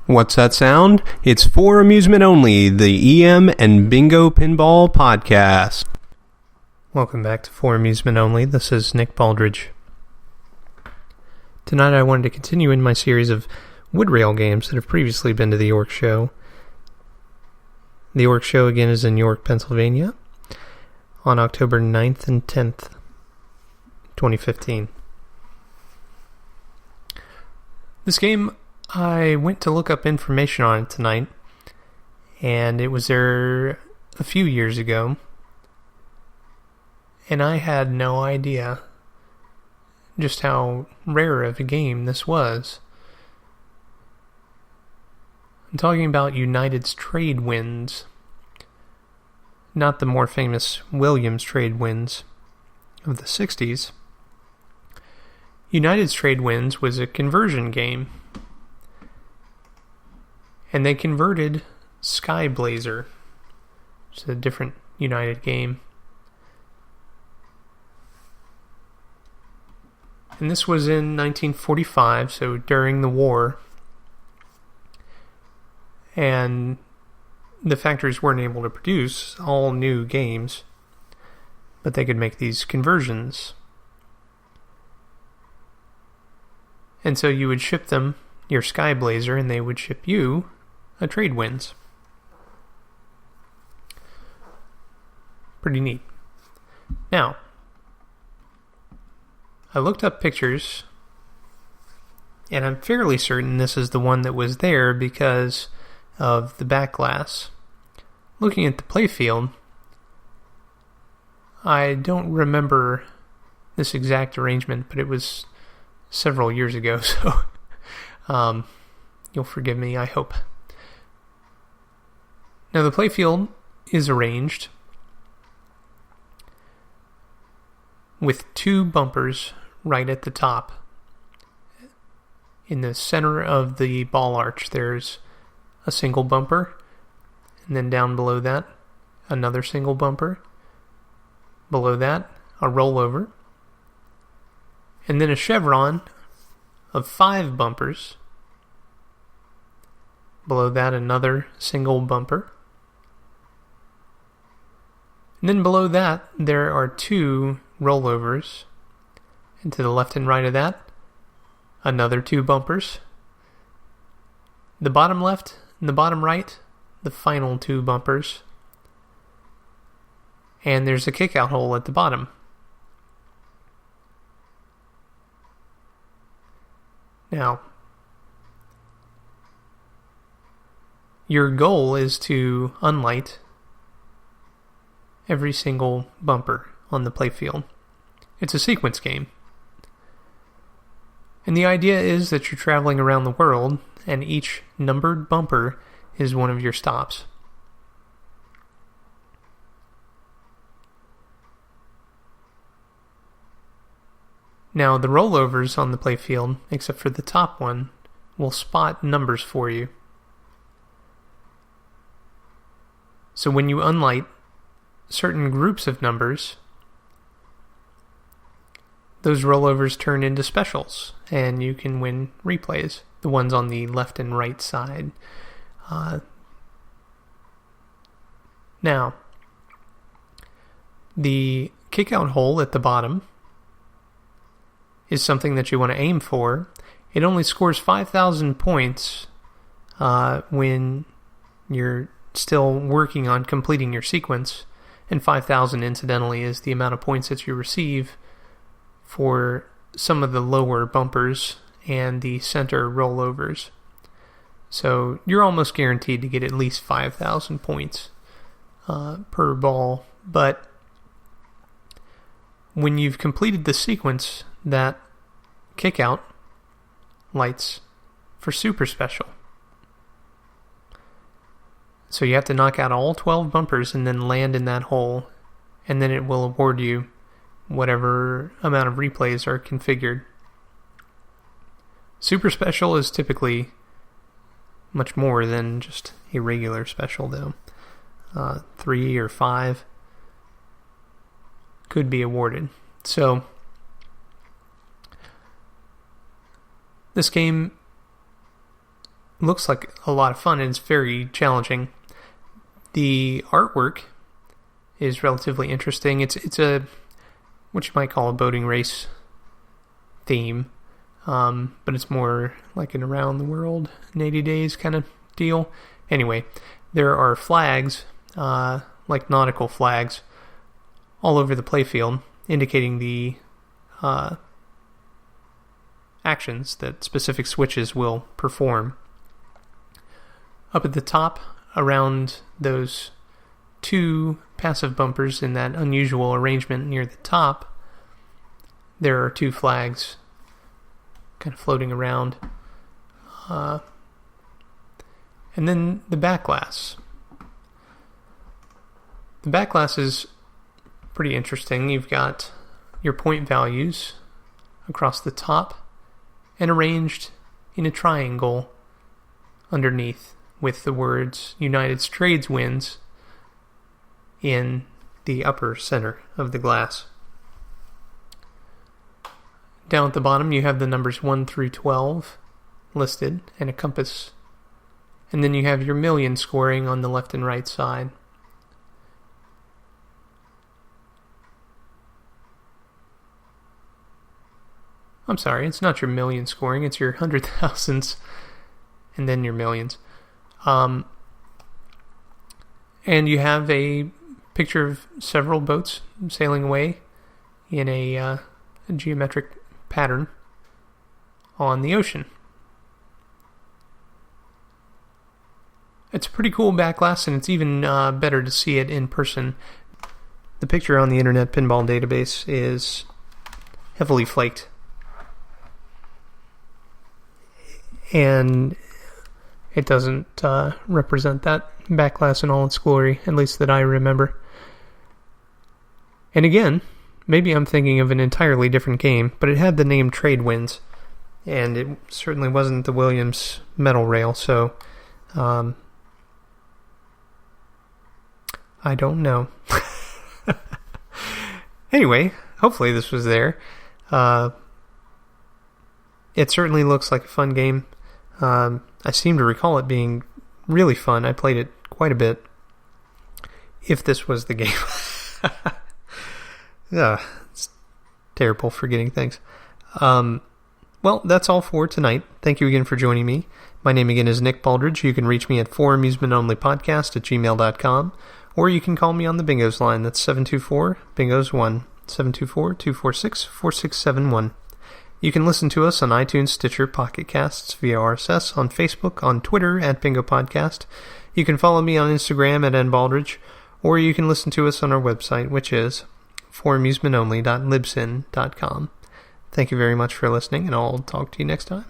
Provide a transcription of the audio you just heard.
What's that sound? It's For Amusement Only, the EM and Bingo Pinball Podcast. Welcome back to For Amusement Only. This is Nick Baldridge. Tonight I wanted to continue in my series of wood rail games that have previously been to the York Show. The York Show again is in York, Pennsylvania on October 9th and 10th, 2015. This game, I went to look up information on it tonight, and it was there a few years ago, and I had no idea just how rare of a game this was. I'm talking about United's trade winds, not the more famous Williams trade winds of the 60s. United's trade winds was a conversion game, and they converted Sky Blazer, which is a different United game. And this was in 1945, so during the war. And the factories weren't able to produce all new games, but they could make these conversions. And so you would ship them your Sky Blazer, and they would ship you a trade winds. Pretty neat. Now, I looked up pictures, and I'm fairly certain this is the one that was there because of the back glass. Looking at the playfield, I don't remember this exact arrangement, but it was several years ago, so you'll forgive me, I hope. Now, the playfield is arranged with two bumpers right at the top. In the center of the ball arch, there's a single bumper, and then down below that, another single bumper. Below that, a rollover, and then a chevron of 5 bumpers. Below that, another single bumper. And then below that, there are 2 rollovers. And to the left and right of that, another 2 bumpers. The bottom left and the bottom right, the final 2 bumpers. And there's a kickout hole at the bottom. Now, your goal is to unlight every single bumper on the playfield. It's a sequence game. And the idea is that you're traveling around the world, and each numbered bumper is one of your stops. Now, the rollovers on the playfield, except for the top one, will spot numbers for you. So when you unlight certain groups of numbers, those rollovers turn into specials, and you can win replays, the ones on the left and right side. Now, the kickout hole at the bottom is something that you want to aim for. It only scores 5,000 points when you're still working on completing your sequence, and 5,000 incidentally is the amount of points that you receive for some of the lower bumpers and the center rollovers. So you're almost guaranteed to get at least 5,000 points per ball, but when you've completed the sequence, that kickout lights for super special. So you have to knock out all 12 bumpers and then land in that hole, and then it will award you whatever amount of replays are configured. Super special is typically much more than just a regular special, though. 3 or 5 could be awarded. So this game looks like a lot of fun, and it's very challenging. The artwork is relatively interesting. It's a what you might call a boating race theme, but it's more like an around the world in 80 days kind of deal. Anyway, there are flags, like nautical flags, all over the playfield, indicating the actions that specific switches will perform. Up at the top, around those two passive bumpers in that unusual arrangement near the top, there are two flags kind of floating around. And then the back glass. The back glass is pretty interesting. You've got your point values across the top and arranged in a triangle underneath with the words United Trades Winds in the upper center of the glass. Down at the bottom you have the numbers 1 through 12 listed and a compass. And then you have your million scoring on the left and right side. I'm sorry, it's not your million scoring, it's your 100,000s and then your millions. And you have a picture of several boats sailing away in a geometric pattern on the ocean. It's a pretty cool back glass, and it's even better to see it in person. The picture on the Internet Pinball Database is heavily flaked, and it doesn't represent that back glass in all its glory, at least that I remember. And again, maybe I'm thinking of an entirely different game, but it had the name Trade Winds, and it certainly wasn't the Williams metal rail, so I don't know. Anyway, hopefully this was there. It certainly looks like a fun game. I seem to recall it being really fun. I played it quite a bit. If this was the game. It's terrible forgetting things. Well, that's all for tonight. Thank you again for joining me. My name again is Nick Baldridge. You can reach me at foramusementonlypodcast@gmail.com, or you can call me on the Bingos line. That's 724-BINGOS1, 724-246-4671. You can listen to us on iTunes, Stitcher, Pocket Casts, via RSS, on Facebook, on Twitter at Bingo Podcast. You can follow me on Instagram at nbaldridge, or you can listen to us on our website, which is foramusementonly.libsyn.com. Thank you very much for listening, and I'll talk to you next time.